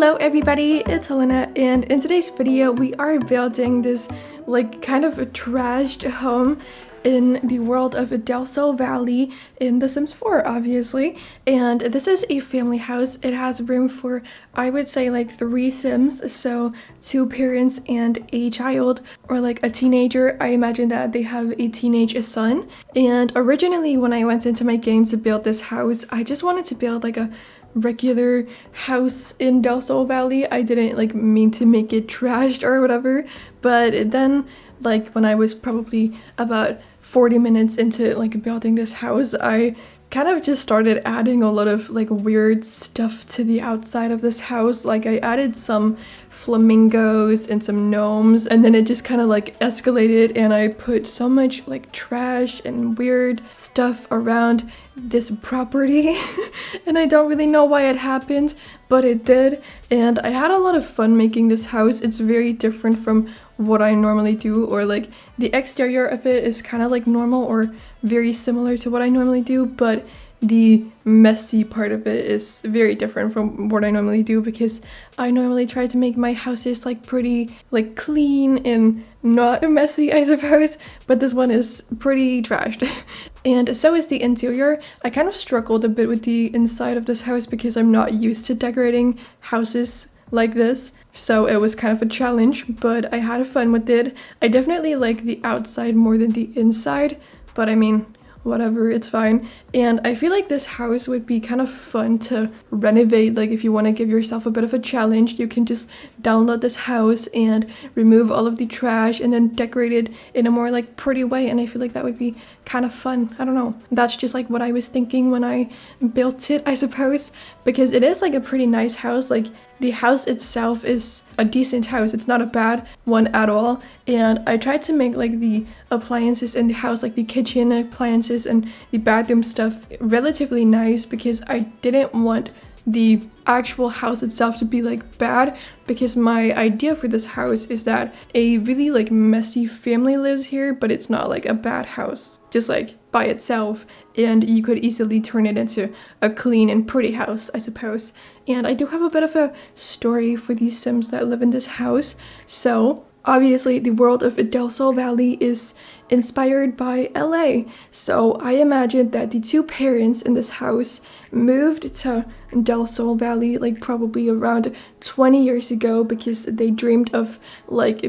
Hello everybody, it's Helena, and in today's video we are building this kind of a trashed home in the world of Del Sol Valley in The Sims 4, obviously. And this is a family house. It has room for, I would say, 3 Sims, so 2 parents and a child, or a teenager. I imagine that they have a teenage son. And originally when I went into my game to build this house, I just wanted to build a regular house in Del Sol Valley. I didn't mean to make it trashed or whatever, but then when I was probably about 40 minutes into building this house, I kind of just started adding a lot of weird stuff to the outside of this house. I added some flamingos and some gnomes, and then it just kind of escalated, and I put so much trash and weird stuff around this property and I don't really know why it happened, but it did, and I had a lot of fun making this house. It's very different from what I normally do, or the exterior of it is kind of normal or very similar to what I normally do, but the messy part of it is very different from what I normally do, because I normally try to make my houses pretty clean and not messy, I suppose, but this one is pretty trashed. And so is the interior. I kind of struggled a bit with the inside of this house because I'm not used to decorating houses like this, so it was kind of a challenge, but I had fun with it. I definitely like the outside more than the inside, but I mean, whatever, it's fine. And I feel like this house would be kind of fun to renovate. If you want to give yourself a bit of a challenge, you can just download this house and remove all of the trash and then decorate it in a more pretty way, and I feel like that would be kind of fun. I don't know, that's just what I was thinking when I built it, I suppose, because it is a pretty nice house. The house itself is a decent house. It's not a bad one at all. And I tried to make the appliances in the house, the kitchen appliances and the bathroom stuff, relatively nice, because I didn't want the actual house itself to be bad, because my idea for this house is that a really messy family lives here, but it's not a bad house, just by itself, and you could easily turn it into a clean and pretty house, I suppose. And I do have a bit of a story for these Sims that live in this house. So obviously the world of Del Sol Valley is inspired by LA, so I imagine that the 2 parents in this house moved to Del Sol Valley probably around 20 years ago because they dreamed of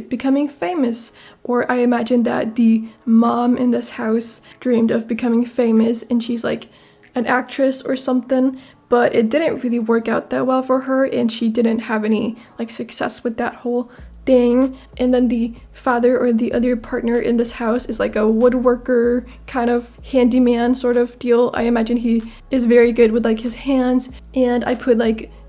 becoming famous. Or I imagine that the mom in this house dreamed of becoming famous, and she's an actress or something, but it didn't really work out that well for her, and she didn't have any success with that whole thing. And then the father, or the other partner in this house, is a woodworker, kind of handyman sort of deal. I imagine he is very good with his hands, and I put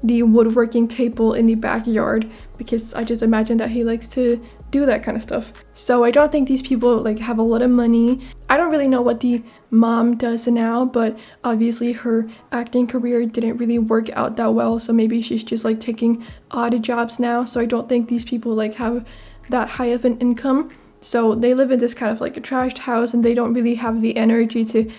the woodworking table in the backyard because I just imagine that he likes to do that kind of stuff. So I don't think these people have a lot of money. I don't really know what the mom does now, but obviously her acting career didn't really work out that well, so maybe she's just taking odd jobs now. So I don't think these people have that high of an income, so they live in this kind of a trashed house, and they don't really have the energy to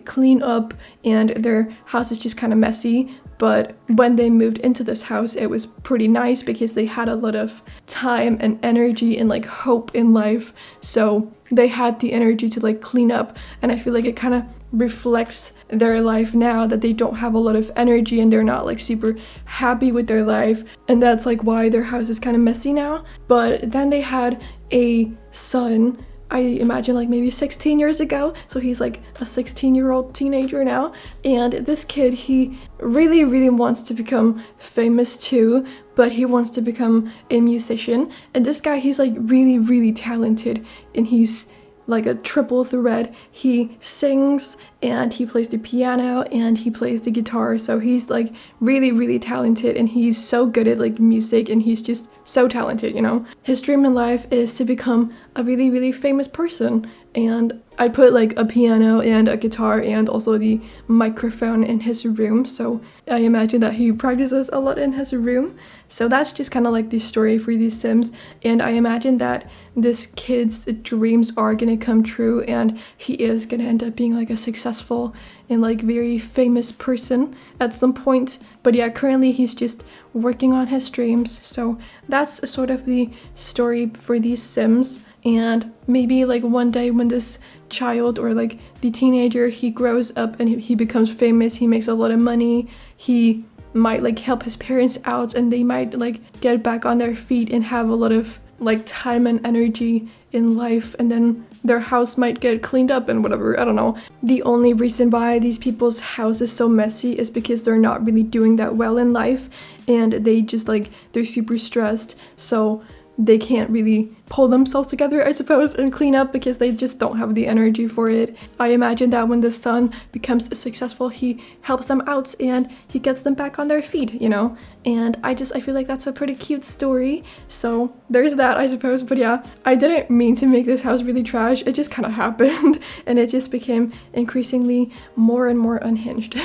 clean up, and their house is just kind of messy. But when they moved into this house, it was pretty nice because they had a lot of time and energy and hope in life, so they had the energy to clean up. And I feel it kind of reflects their life now, that they don't have a lot of energy and they're not super happy with their life, and that's why their house is kind of messy now. But then they had a son, I imagine maybe 16 years ago, so he's a 16-year-old teenager now, and this kid, he really wants to become famous too, but he wants to become a musician. And this guy, he's really talented, and he's a triple threat. He sings, and he plays the piano, and he plays the guitar, so he's really talented, and he's so good at music, and he's just so talented, His dream in life is to become a really famous person, and I put like a piano and a guitar and also the microphone in his room, so I imagine that he practices a lot in his room. So that's just kind of like the story for these Sims, and I imagine that this kid's dreams are gonna come true and he is gonna end up being like a successful and like very famous person at some point. But yeah, currently he's just working on his dreams, so that's sort of the story for these Sims. And maybe like one day when this child or like the teenager, he grows up and he becomes famous, he makes a lot of money, he might like help his parents out and they might like get back on their feet and have a lot of like time and energy in life, and then their house might get cleaned up and whatever, I don't know. The only reason why these people's house is so messy is because they're not really doing that well in life, and they just like, they're super stressed, so they can't really pull themselves together, I suppose, and clean up because they just don't have the energy for it. I imagine that when the son becomes successful, he helps them out and he gets them back on their feet, you know? And I feel like that's a pretty cute story. So there's that, I suppose. But yeah, I didn't mean to make this house really trash. It just kind of happened and it just became increasingly more and more unhinged.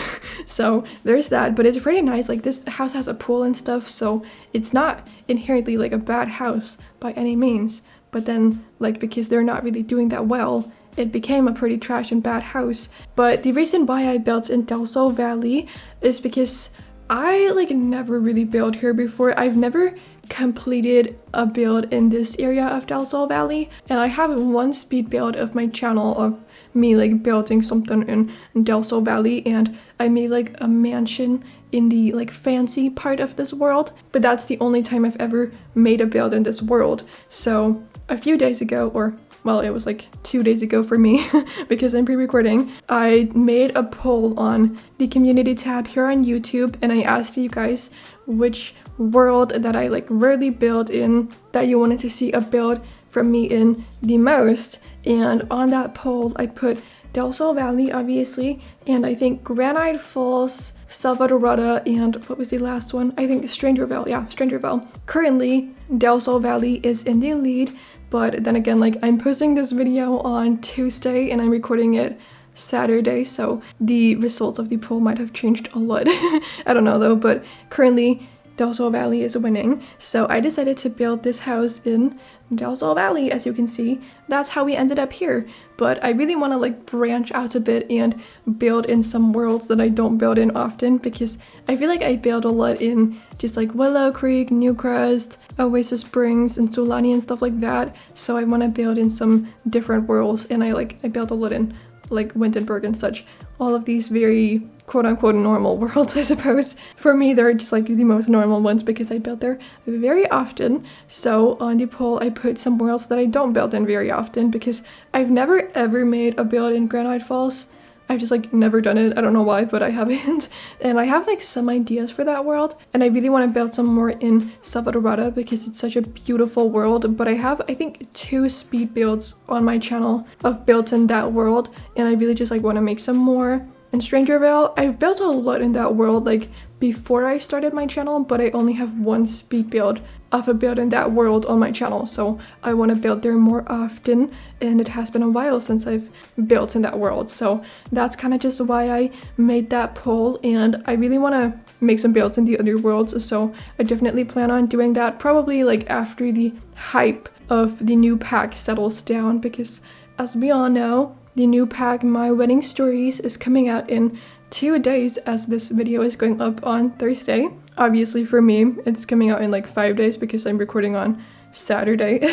So there's that, but it's pretty nice. Like, this house has a pool and stuff, so it's not inherently like a bad house by any means. But then, like, because they're not really doing that well, it became a pretty trash and bad house. But the reason why I built in Delso Valley is because I like never really built here before. I've never completed a build in this area of Delso Valley, and I have one speed build of my channel of me like building something in Delso Valley, and I made like a mansion in the like fancy part of this world, but that's the only time I've ever made a build in this world. So a few days ago, or well, it was like 2 days ago for me because I'm pre-recording, I made a poll on the community tab here on YouTube, and I asked you guys which world that I like rarely build in that you wanted to see a build from me in the most. And on that poll I put Delso Valley, obviously, and I think Granite Falls, Salvadorada, and what was the last one? I think Strangerville. Yeah, Strangerville. Currently, Delso Valley is in the lead, but then again, like, I'm posting this video on Tuesday and I'm recording it Saturday, so the results of the poll might have changed a lot. I don't know though, but currently Delso Valley is winning, so I decided to build this house in Delso Valley. As you can see, that's how we ended up here. But I really want to like branch out a bit and build in some worlds that I don't build in often, because I feel like I build a lot in just like Willow Creek, Newcrest, Oasis Springs, and Sulani and stuff like that. So I want to build in some different worlds, and I built a lot in like Winterberg and such. All of these very quote-unquote normal worlds, I suppose. For me, they're just like the most normal ones because I build there very often. So on the poll, I put some worlds that I don't build in very often because I've never ever made a build in Granite Falls. I've just like never done it. I don't know why, but I haven't. And I have like some ideas for that world, and I really want to build some more in Salvadorada because it's such a beautiful world. But I have, I think, 2 speed builds on my channel of builds in that world, and I really just like want to make some more. In Strangerville, I've built a lot in that world like before I started my channel, but I only have 1 speed build of a build in that world on my channel, so I want to build there more often, and it has been a while since I've built in that world. So that's kind of just why I made that poll, and I really want to make some builds in the other worlds, so I definitely plan on doing that probably like after the hype of the new pack settles down, because as we all know, the new pack My Wedding Stories is coming out in 2 days, as this video is going up on Thursday. Obviously for me, it's coming out in like 5 days because I'm recording on Saturday.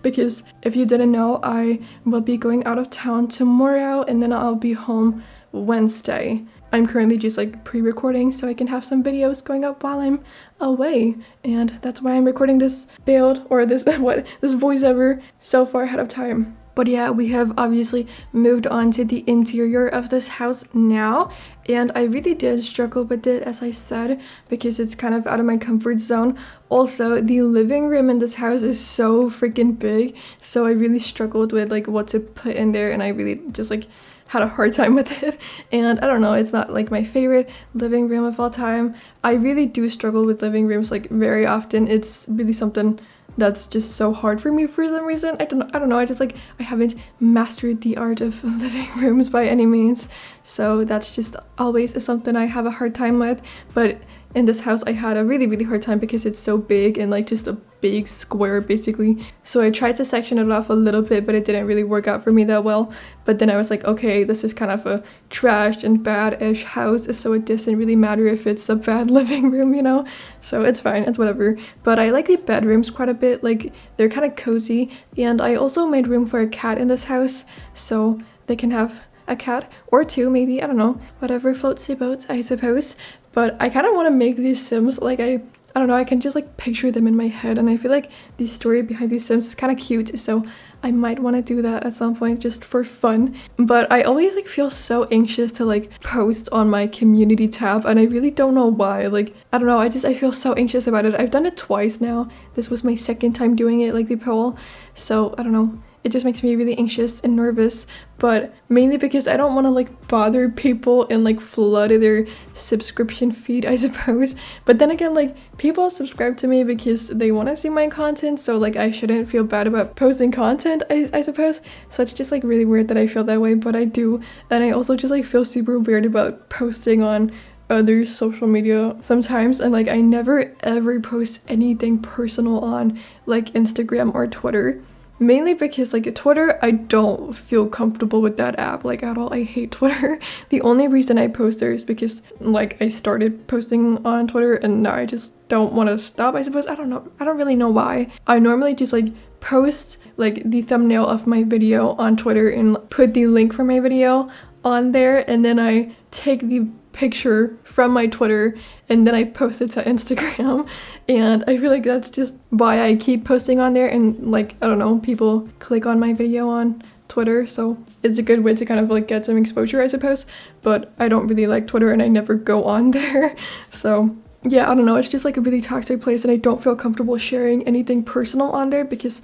Because if you didn't know, I will be going out of town tomorrow and then I'll be home Wednesday. I'm currently just like pre-recording so I can have some videos going up while I'm away, and that's why I'm recording this build, or this this voiceover so far ahead of time. But yeah, we have obviously moved on to the interior of this house now, and I really did struggle with it, as I said, because it's kind of out of my comfort zone. Also, the living room in this house is so freaking big, so I really struggled with like what to put in there, and I really just like had a hard time with it. And I don't know, it's not like my favorite living room of all time. I really do struggle with living rooms like very often. It's really something that's just so hard for me for some reason. I don't know, I just like, I haven't mastered the art of living rooms by any means, so that's just always something I have a hard time with. But in this house I had a really hard time because it's so big and like just a big square basically. So I tried to section it off a little bit, but it didn't really work out for me that well. But then I was like, okay, this is kind of a trashed and bad-ish house, so it doesn't really matter if it's a bad living room, you know? So it's fine, it's whatever. But I like the bedrooms quite a bit, like they're kind of cozy. And I also made room for a cat in this house, so they can have a cat or two maybe, I don't know, whatever floats your boat, I suppose. But I kind of want to make these Sims like I don't know, I can just like picture them in my head, and I feel like the story behind these Sims is kind of cute, so I might want to do that at some point just for fun. But I always like feel so anxious to like post on my community tab, and I really don't know why. Like, I don't know, I feel so anxious about it. I've done it twice now. This was my second time doing it, like the poll, so I don't know. It just makes me really anxious and nervous, but mainly because I don't want to like bother people and like flood their subscription feed, I suppose. But then again, like people subscribe to me because they want to see my content, so like I shouldn't feel bad about posting content, I suppose. So it's just like really weird that I feel that way, but I do. And I also just like feel super weird about posting on other social media sometimes, and like I never ever post anything personal on like Instagram or Twitter. Mainly because like Twitter, I don't feel comfortable with that app like at all. I hate Twitter. The only reason I post there is because like I started posting on Twitter and now I just don't want to stop, I suppose. I don't know. I don't really know why. I normally just like post like the thumbnail of my video on Twitter and put the link for my video on there, and then I take the picture from my Twitter and then I post it to Instagram. And I feel like that's just why I keep posting on there, and like I don't know, people click on my video on Twitter, so it's a good way to kind of like get some exposure, I suppose. But I don't really like Twitter and I never go on there. So yeah, I don't know, it's just like a really toxic place, and I don't feel comfortable sharing anything personal on there because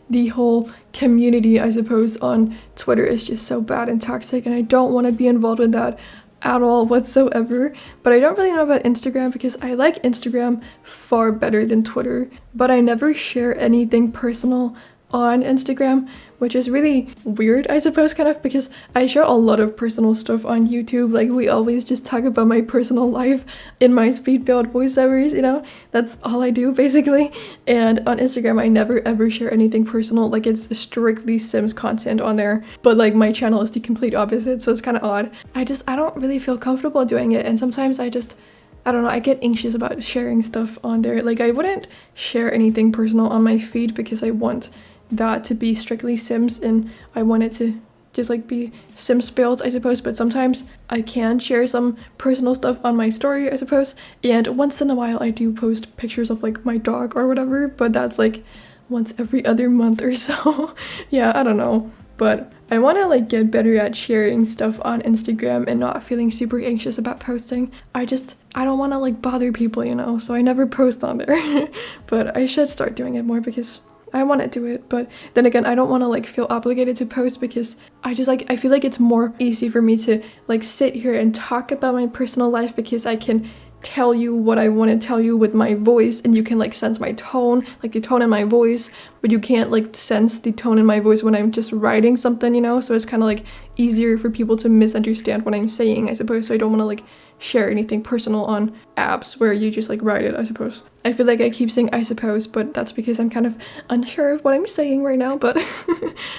the whole community, I suppose, on Twitter is just so bad and toxic, and I don't want to be involved with that at all whatsoever. But I don't really know about Instagram because I like Instagram far better than Twitter, but I never share anything personal on Instagram, which is really weird, I suppose, kind of, because I share a lot of personal stuff on YouTube. Like we always just talk about my personal life in my speed build voiceovers, you know, that's all I do basically. And on Instagram I never ever share anything personal, like it's strictly Sims content on there, but like my channel is the complete opposite, so it's kind of odd. I don't really feel comfortable doing it, and sometimes I don't know, I get anxious about sharing stuff on there. Like I wouldn't share anything personal on my feed because I want that to be strictly Sims and I want it to just like be Sims builds, I suppose. But sometimes I can share some personal stuff on my story, I suppose, and once in a while I do post pictures of like my dog or whatever, but that's like once every other month or so. Yeah, I don't know, but I want to like get better at sharing stuff on Instagram and not feeling super anxious about posting. I don't want to like bother people, you know, so I never post on there. But I should start doing it more because I want to do it. But then again, I don't want to like feel obligated to post because I feel like it's more easy for me to like sit here and talk about my personal life because I can tell you what I want to tell you with my voice, and you can like sense my tone, like the tone in my voice, but you can't like sense the tone in my voice when I'm just writing something, you know. So it's kind of like easier for people to misunderstand what I'm saying, I suppose. So I don't want to like share anything personal on apps where you just like write it, I suppose. I feel like I keep saying I suppose, but that's because I'm kind of unsure of what I'm saying right now, but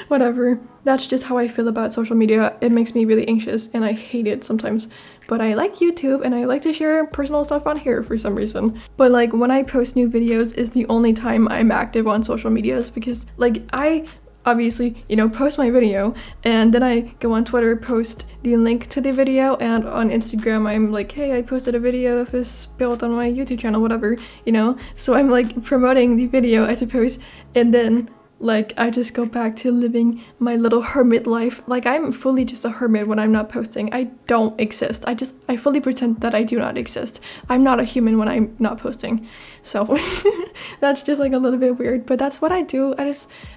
whatever. That's just how I feel about social media. It makes me really anxious and I hate it sometimes. But I like YouTube and I like to share personal stuff on here for some reason. But like when I post new videos is the only time I'm active on social medias, because like I obviously, you know, post my video and then I go on Twitter, post the link to the video, and on Instagram I'm like, hey, I posted a video of this built on my YouTube channel, whatever, you know. So I'm like promoting the video, I suppose, and then like I just go back to living my little hermit life. Like I'm fully just a hermit when I'm not posting. I don't exist. I fully pretend that I do not exist. I'm not a human when I'm not posting. So that's just like a little bit weird, but that's what I do. I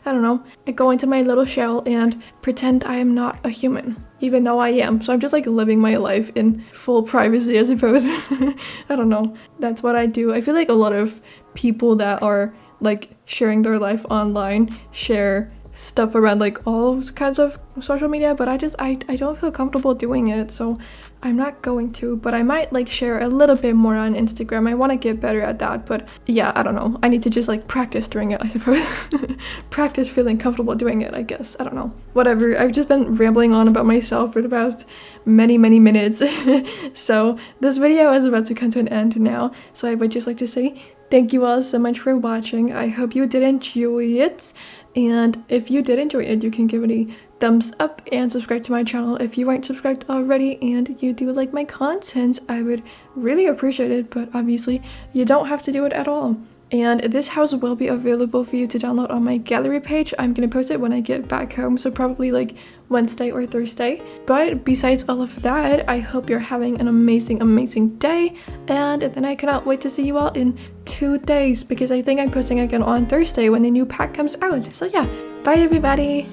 don't know. I go into my little shell and pretend I am not a human, even though I am. So I'm just like living my life in full privacy, I suppose. I don't know. That's what I do. I feel like a lot of people that are like sharing their life online, share stuff around like all kinds of social media, but I don't feel comfortable doing it, so I'm not going to. But I might like share a little bit more on Instagram. I want to get better at that, but yeah, I don't know. I need to just like practice doing it, I suppose. Practice feeling comfortable doing it, I guess. I don't know. Whatever. I've just been rambling on about myself for the past many minutes. So this video is about to come to an end now, so I would just like to say thank you all so much for watching. I hope you did enjoy it. And if you did enjoy it, you can give it a thumbs up and subscribe to my channel if you aren't subscribed already and you do like my content. I would really appreciate it, but obviously you don't have to do it at all. And this house will be available for you to download on my gallery page. I'm gonna post it when I get back home, so probably like Wednesday or Thursday. But besides all of that, I hope you're having an amazing day, and then I cannot wait to see you all in 2 days, because I think I'm posting again on Thursday when the new pack comes out. So yeah, bye everybody!